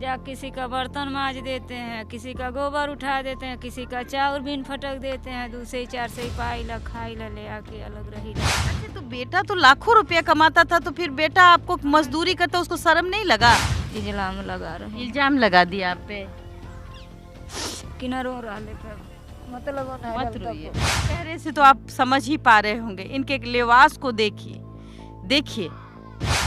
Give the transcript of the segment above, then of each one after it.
जा किसी का बर्तन मांज देते हैं, किसी का गोबर उठा देते हैं, किसी का चाउर भी फटक देते हैं, दूसरे चार से पाई ला खाई ला ले आके अलग रही ला। अच्छा, तो बेटा तो लाखों रुपया कमाता था, तो फिर बेटा आपको मजदूरी करता, उसको शर्म नहीं लगा? इल्जाम लगा रहे, इल्जाम लगा दिया आप पे। किनारों रह लेकर मतलब मत रोइए, चेहरे से तो आप समझ ही पा रहे होंगे। इनके लिबास को देखिए, देखिए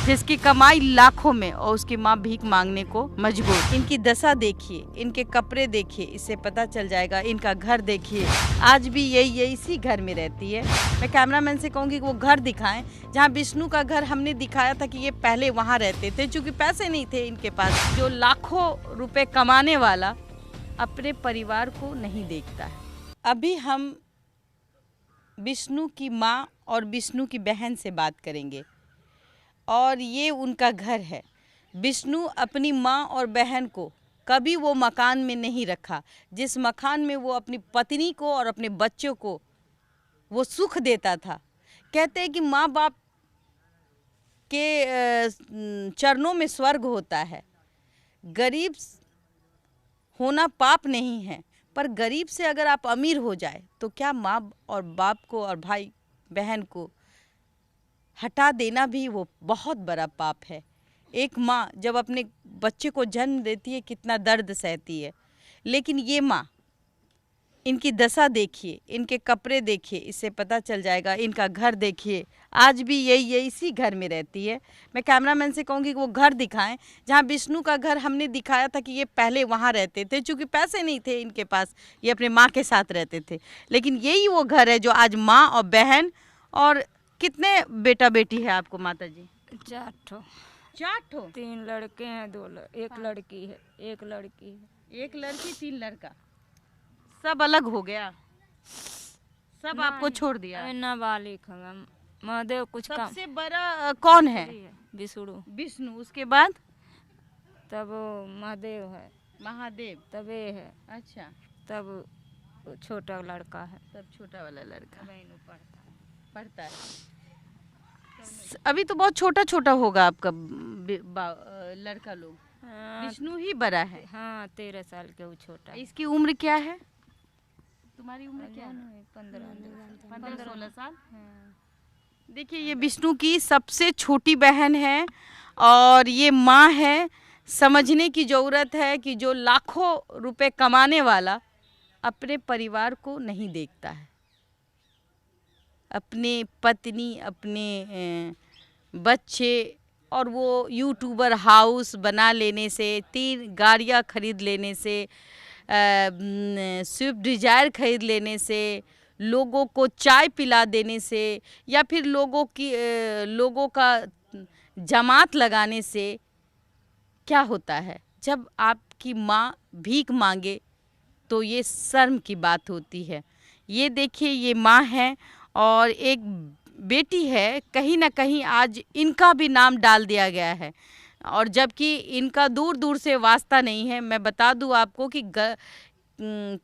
जिसकी कमाई लाखों में और उसकी माँ भीख मांगने को मजबूर। इनकी दशा देखिए, इनके कपड़े देखिए, इससे पता चल जाएगा। इनका घर देखिए, आज भी यही इसी घर में रहती है। मैं कैमरामैन से कहूँगी कि वो घर दिखाएं जहाँ विष्णु का घर हमने दिखाया था कि ये पहले वहाँ रहते थे, क्योंकि पैसे नहीं थे इनके पास। जो लाखों रुपए कमाने वाला अपने परिवार को नहीं देखता है। अभी हम विष्णु की माँ और विष्णु की बहन से बात करेंगे और ये उनका घर है। विष्णु अपनी माँ और बहन को कभी वो मकान में नहीं रखा जिस मकान में वो अपनी पत्नी को और अपने बच्चों को वो सुख देता था। कहते हैं कि माँ बाप के चरणों में स्वर्ग होता है। गरीब होना पाप नहीं है, पर गरीब से अगर आप अमीर हो जाए तो क्या माँ और बाप को और भाई बहन को हटा देना भी वो बहुत बड़ा पाप है। एक माँ जब अपने बच्चे को जन्म देती है कितना दर्द सहती है, लेकिन ये माँ, इनकी दशा देखिए, इनके कपड़े देखिए, इससे पता चल जाएगा। इनका घर देखिए, आज भी यही इसी घर में रहती है। मैं कैमरामैन से कहूँगी कि वो घर दिखाएं जहाँ विष्णु का घर हमने दिखाया था कि ये पहले वहाँ रहते थे, क्योंकि पैसे नहीं थे इनके पास, ये अपने माँ के साथ रहते थे। लेकिन यही वो घर है जो आज माँ और बहन। और कितने बेटा बेटी है आपको माता जी? 4 ठो। 4 ठो? 3 लड़के हैं, एक लड़की है, एक लड़की है। 1 लड़की 3 लड़का। सब अलग हो गया, सब आपको छोड़ दिया? नाबालिग महादेव कुछ काम। सबसे बड़ा कौन है? विष्णु। विष्णु, उसके बाद तब महादेव है। महादेव, तब ये है। अच्छा, तब छोटा लड़का है। तब छोटा वाला लड़का पढ़ता है। अभी तो बहुत छोटा छोटा होगा आपका लड़का लोग। हाँ, विष्णु ही बड़ा है। हाँ 13 साल के वो छोटा। इसकी उम्र क्या है? तुम्हारी उम्र क्या है? 15-16 साल। हाँ। देखिए, ये विष्णु की सबसे छोटी बहन है और ये माँ है। समझने की ज़रूरत है कि जो लाखों रुपए कमाने वाला अपने परिवार को नहीं देखता है। अपने पत्नी, अपने बच्चे, और वो यूट्यूबर हाउस बना लेने से, 3 गाड़ियाँ खरीद लेने से, स्विफ्ट डिज़ायर खरीद लेने से, लोगों को चाय पिला देने से, या फिर लोगों का जमात लगाने से क्या होता है? जब आपकी माँ भीख मांगे तो ये शर्म की बात होती है। ये देखिए, ये माँ है और एक बेटी है। कहीं ना कहीं आज इनका भी नाम डाल दिया गया है, और जबकि इनका दूर दूर से वास्ता नहीं है। मैं बता दूं आपको कि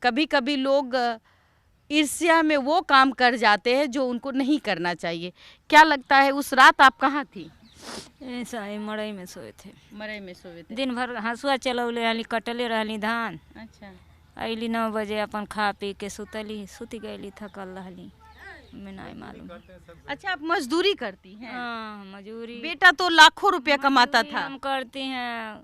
कभी कभी लोग ईर्ष्या में वो काम कर जाते हैं जो उनको नहीं करना चाहिए। क्या लगता है उस रात आप कहाँ थी? ऐसा ही मड़ई में सोए थे। मड़ई में सोए थे? दिन भर हंसुआ चलौले रहली, कटले रहली धान। अच्छा, अली 9 बजे अपन खा पी के सुती गईली, थकल रहली, मैं नहीं मालूम। अच्छा, आप मजदूरी करती हैं? हाँ, मजदूरी। बेटा तो लाखों रुपया कमाता था। हम करती हैं,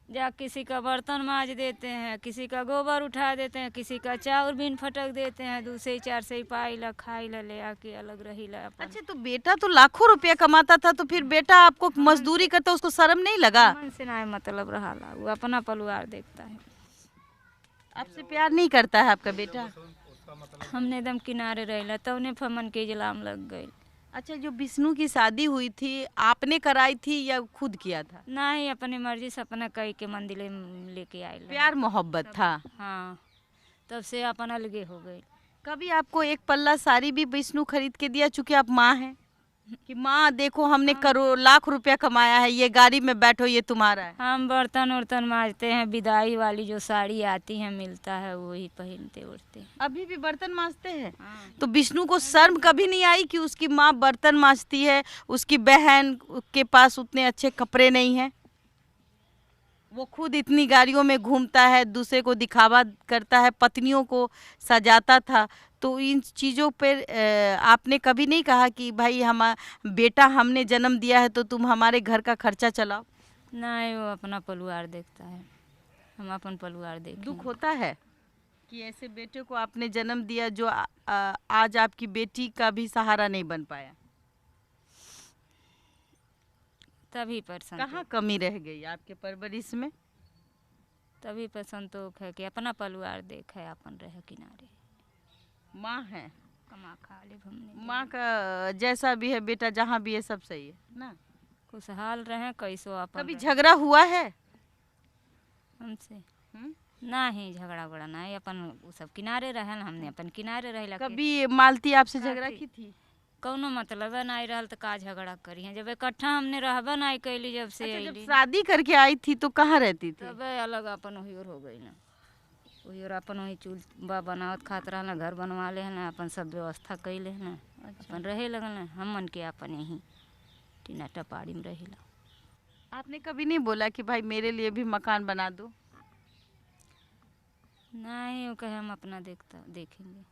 जा किसी का बर्तन मांज देते हैं, किसी का गोबर उठा देते हैं, किसी का चाउर भी फटक देते हैं, दूसरे 4 से पाई ला खाई ला ले आके अलग रही ला अपन। अच्छा, तो बेटा तो लाखों रुपया कमाता था, तो फिर बेटा आपको मजदूरी करता, उसको शर्म नहीं लगा? मन से ना मतलब रहा ला, वो अपना परिवार देखता है। आपसे प्यार नहीं करता है आपका बेटा? हमने एकदम किनारे रहला, तब ने फमन के इल्जाम लग गई। अच्छा, जो विष्णु की शादी हुई थी आपने कराई थी या खुद किया था? नहीं, अपनी मर्जी से अपना कई के मंदिर लेके आए। प्यार मोहब्बत था। हाँ, तब से अपन अलगे हो गई। कभी आपको 1 पल्ला साड़ी भी विष्णु खरीद के दिया, चूंकि आप माँ हैं, कि माँ देखो हमने करोड़ लाख रुपया कमाया है, ये गाड़ी में बैठो, ये तुम्हारा है? हम बर्तन उर्तन मांजते हैं, विदाई वाली जो साड़ी आती है मिलता है वही पहनते उड़ते हैं। अभी भी बर्तन मांजते हैं? हाँ। तो विष्णु को शर्म कभी नहीं आई कि उसकी माँ बर्तन मांजती है, उसकी बहन के पास उतने अच्छे कपड़े नहीं हैं? वो खुद इतनी गाड़ियों में घूमता है, दूसरे को दिखावा करता है, पत्नियों को सजाता था। तो इन चीज़ों पर आपने कभी नहीं कहा कि भाई हम बेटा हमने जन्म दिया है तो तुम हमारे घर का खर्चा चलाओ? नहीं, वो अपना परिवार देखता है, हम अपन परिवार देखें। दुख होता है कि ऐसे बेटे को आपने जन्म दिया जो आज आपकी बेटी का भी सहारा नहीं बन पाया। तभी पर कहाँ कमी रह गई आपके परवरिश में? तभी पर संतोष है कि अपना परिवार देखे, अपन रहे किनारे। माँ है, कमा खा ले घूमने, माँ का जैसा भी है बेटा जहाँ भी है सब सही है ना। खुशहाल रहे कैसो अपन। कभी झगड़ा हुआ है हमसे? नहीं, झगड़ा वगड़ा नहीं, अपन वो सब किनारे रहे, हमने अपन किनारे रहे। कभी मालती आपसे झगड़ा की थी? कौनो मतलब नहीं रहल तो का झगड़ा करी है, जब इकट्ठा हमने रहबा नहीं कैली जब से। अच्छा, जब शादी करके आई थी तो कहाँ रहती थी? तब अलग अपन वही और हो गई ना, वही और अपन वही चूल बनावत खात रहना, घर बनवा ले ना, अपन सब व्यवस्था कैले है ना। अच्छा। अपन रहे लगल ना, हम मन के अपन यहीं टीना टपाड़ी में रहेला। आपने कभी नहीं बोला कि भाई मेरे लिए भी मकान बना दो? नहीं, वो कहे हम अपना देखेंगे।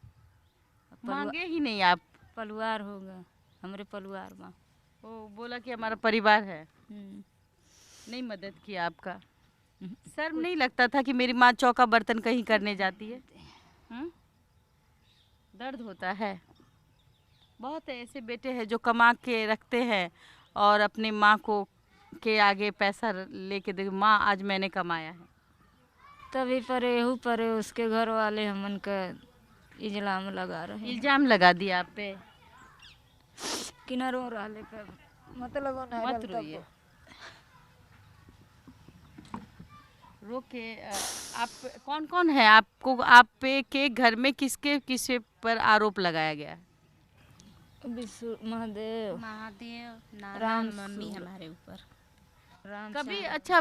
मांगे ही नहीं आप? परिवार होगा, हमारे परिवार में। वो बोला कि हमारा परिवार है, नहीं मदद किया आपका? शर्म नहीं लगता था कि मेरी माँ चौका बर्तन कहीं करने जाती है? दर्द होता है। बहुत ऐसे बेटे हैं जो कमा के रखते हैं और अपने माँ को के आगे पैसा लेके दे, माँ आज मैंने कमाया है। तभी परे उसके घर वाले हमन का इल्जाम लगा रहे हैं। इल्जाम लगा दिया आप पे? किनारों रहले पे मतलब मत रोइए, रोके। आप कौन कौन है आपको, आप पे के घर में किसके पर आरोप लगाया गया? महादेव राम मम्मी हमारे ऊपर। कभी अच्छा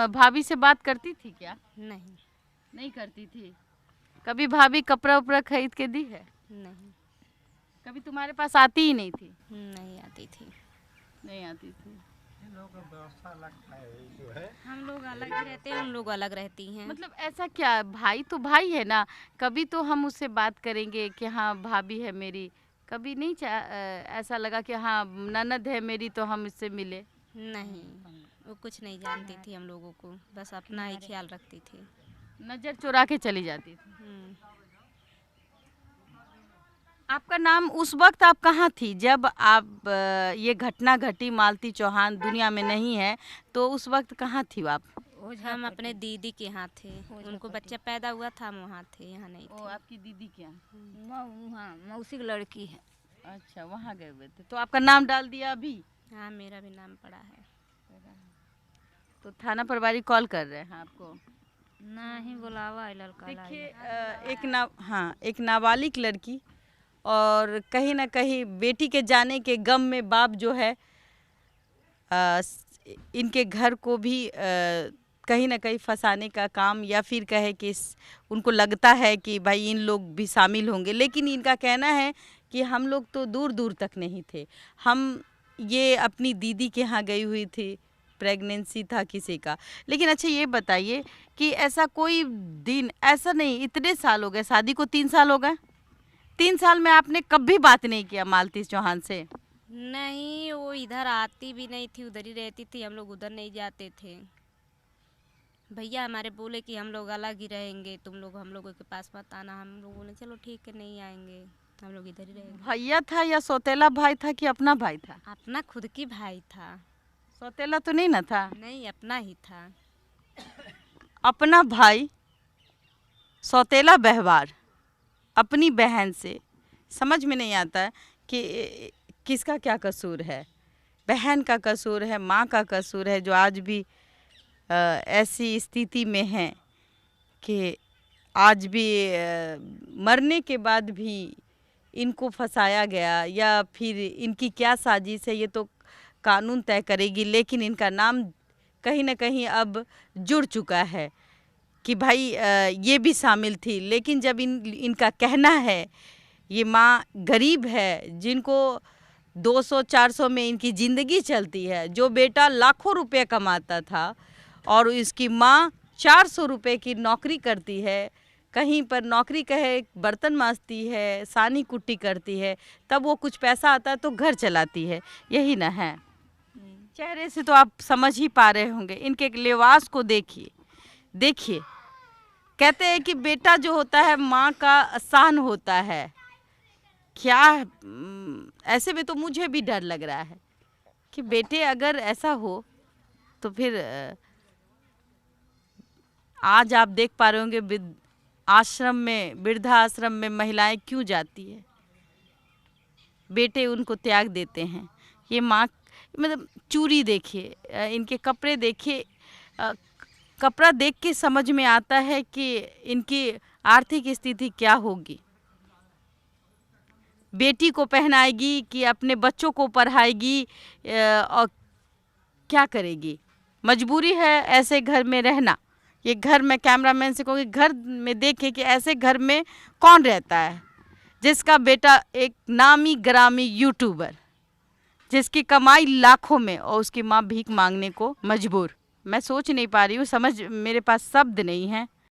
भाभी से बात करती थी क्या? नहीं करती थी। कभी भाभी कपड़ा उपड़ा खरीद के दी है? नहीं। कभी तुम्हारे पास आती ही नहीं थी? नहीं आती थी। इन लोगों का व्यवस्था अलग है, जो है हम लोग अलग ही रहते हैं, उन लोग अलग रहती हैं। मतलब ऐसा क्या, भाई तो भाई है ना, कभी तो हम उससे बात करेंगे कि हाँ भाभी है मेरी। कभी नहीं ऐसा लगा कि हाँ ननद है मेरी तो हम इससे मिले? नहीं, वो कुछ नहीं जानती थी हम लोगों को, बस अपना ही ख्याल रखती थी। नजर चुरा के चली जाती थी। आपका नाम, उस वक्त आप कहाँ थी जब आप ये घटना घटी? मालती चौहान दुनिया में नहीं है तो उस वक्त कहाँ थी आप? हम अपने दीदी के यहाँ थे, उनको बच्चा पैदा हुआ था, हम वहाँ थे, यहाँ नहीं थे। आपकी दीदी के वहाँ मौसी की लड़की है। अच्छा, वहाँ गए हुए थे। तो आपका नाम डाल दिया अभी? हाँ, मेरा भी नाम पड़ा है। तो थाना प्रभारी कॉल कर रहे हैं आपको? नहीं, बुलावा लड़का। देखिए, एक नाबालिग लड़की और कहीं ना कहीं बेटी के जाने के गम में बाप जो है इनके घर को भी कहीं ना कहीं फंसाने का काम, या फिर कहे कि उनको लगता है कि भाई इन लोग भी शामिल होंगे। लेकिन इनका कहना है कि हम लोग तो दूर दूर तक नहीं थे, हम ये अपनी दीदी के यहाँ गई हुई थी, प्रेगनेंसी था किसी का। लेकिन अच्छा ये बताइए कि ऐसा कोई दिन, ऐसा नहीं, इतने साल हो गए शादी को, 3 साल हो गए, 3 साल में आपने कभी बात नहीं किया मालती चौहान से? नहीं, वो इधर आती भी नहीं थी, उधर ही रहती थी, हम लोग उधर नहीं जाते थे। भैया हमारे बोले कि हम लोग अलग ही रहेंगे, तुम लोग हम लोगों के पास मत आना। हम लोग बोले चलो ठीक है, नहीं आएंगे, हम लोग इधर ही रहेंगे। भैया था या सौतेला भाई था कि अपना भाई था? अपना खुद की भाई था। सौतेला तो नहीं ना था? नहीं, अपना ही था। अपना भाई, सौतेला व्यवहार अपनी बहन से, समझ में नहीं आता कि किसका क्या कसूर है। बहन का कसूर है, माँ का कसूर है, जो आज भी ऐसी स्थिति में है कि आज भी मरने के बाद भी इनको फंसाया गया, या फिर इनकी क्या साजिश है ये तो कानून तय करेगी। लेकिन इनका नाम कहीं ना कहीं अब जुड़ चुका है कि भाई ये भी शामिल थी। लेकिन जब इनका कहना है, ये माँ गरीब है जिनको 200-400 में इनकी ज़िंदगी चलती है, जो बेटा लाखों रुपए कमाता था और इसकी माँ 400 रुपये की नौकरी करती है, कहीं पर नौकरी कहे बर्तन मांजती है, सानी कुट्टी करती है, तब वो कुछ पैसा आता है तो घर चलाती है। यही ना है। चेहरे से तो आप समझ ही पा रहे होंगे, इनके लिबास को देखिए। देखिए, कहते हैं कि बेटा जो होता है माँ का आसान होता है। क्या ऐसे में तो मुझे भी डर लग रहा है कि बेटे अगर ऐसा हो तो फिर आज आप देख पा रहे होंगे आश्रम में, वृद्धाश्रम में महिलाएं क्यों जाती है। बेटे उनको त्याग देते हैं। ये माँ, मतलब चूड़ी देखिए, इनके कपड़े देखिए, कपड़ा देख के समझ में आता है कि इनकी आर्थिक स्थिति क्या होगी। बेटी को पहनाएगी कि अपने बच्चों को पढ़ाएगी और क्या करेगी। मजबूरी है ऐसे घर में रहना। ये घर में कैमरामैन से कहूँगी घर में देखे कि ऐसे घर में कौन रहता है जिसका बेटा एक नामी ग्रामी यूट्यूबर, जिसकी कमाई लाखों में, और उसकी माँ भीख मांगने को मजबूर। मैं सोच नहीं पा रही हूँ, समझ मेरे पास शब्द नहीं है